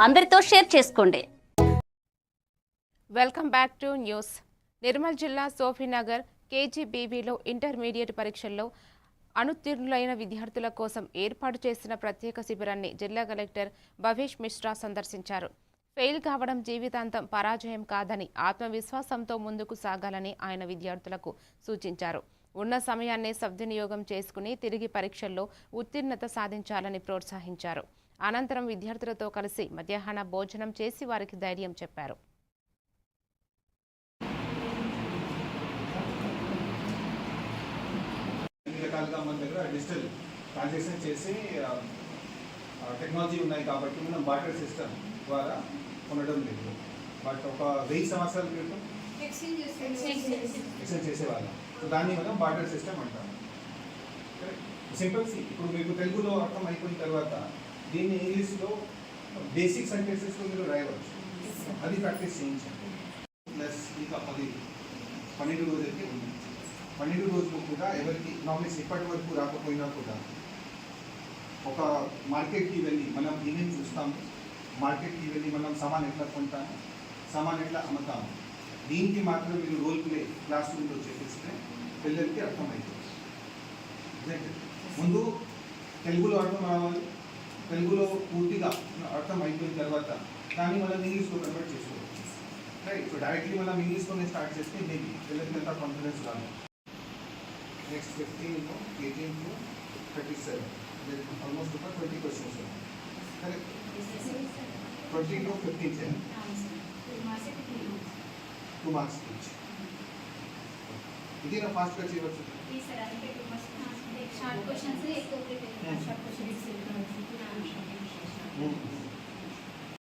అందరితో షేర్ చేసుకోండి. Welcome back to news. Nirmal జిల్లా సోఫీనగర్ కేజీబీవీలో ఇంటర్మీడియట్ పరీక్షల్లో అనుత్తీర్ణులైన విద్యార్థుల కోసం ఏర్పాటు చేసిన ప్రత్యేక శిబిరాన్ని జిల్లా కలెక్టర్ భవేష్ మిశ్రా సందర్శించారు. ఫెయిల్ కావడం జీవితాంతం పరాజయం కాదని, ఆత్మవిశ్వాసంతో ముందుకు సాగాలని ఆయన విద్యార్థులకు సూచించారు. ఉన్న సమయాన్ని సద్వినియోగం చేసుకుని తిరిగి పరీక్షల్లో ఉత్తీర్ణత సాధించాలని ప్రోత్సహించారు. అనంతరం విద్యార్థులతో కలిసి మధ్యాహ్న భోజనం చేసి వారికి ధైర్యం చెప్పారు. మన దగ్గర డిజిటల్ ట్రాన్సాక్షన్ చేసి టెక్నాలజీ ఉన్నాయి కాబట్టి మనం బార్టర్ సిస్టమ్ ద్వారా కొనడం లేదు. బట్ ఒక 1000 సంవత్సరాల క్రితం ఎక్స్చేంజ్ చేసేవాళ్ళం. సో దాన్ని మనం బార్టర్ సిస్టమ్ అంటాం. సింపుల్ సి ఇప్పుడు మీకు తెలుగులో అర్థం అయిపోయిన తర్వాత దీన్ని ఇంగ్లీష్లో బేసిక్ సెంటెన్సెస్లో మీరు రాయవచ్చు. అది ప్రాక్టీస్ చేయించండి. ప్లస్ ఇంకా 12 రోజులకి ఉంది. 12 రోజులు కూడా ఎవరికి నామినేషన్ ఇప్పటి వరకు రాకపోయినా కూడా ఒక మార్కెట్కి వెళ్ళి మనం ఏమేమి చూస్తాము, మార్కెట్కి వెళ్ళి మనం సామాన్ ఎట్లా కొంటాము, సామాన్ ఎట్లా అమ్ముతాము, దీనికి మాత్రం మీరు రోల్ ప్లే క్లాస్ రూమ్లో చేపిస్తే పిల్లలకి అర్థమవుతుంది. ముందు తెలుగులో అర్థం రావాలి, తెలుగులో పూర్తిగా అర్థం అయిపోయిన తర్వాత కానీ మనం ఇంగ్లీష్లో కన్వర్ట్ చేసుకోవచ్చు. రైట్. సో డైరెక్ట్లీ మనం ఇంగ్లీష్లోనే స్టార్ట్ చేస్తే మేబీ పిల్లలకి ఎంత కాన్ఫిడెన్స్ రాదు. నెక్స్ట్ 15 18 to 37 ఆల్మోస్ట్ ఒక 20 questions correct. 20 to 15 2 marks each. ఇది నా ఫాస్ట్గా చేయవచ్చు. షార్ట్ క్వశ్చన్స్ ఎక్కువ ప్రిపేర్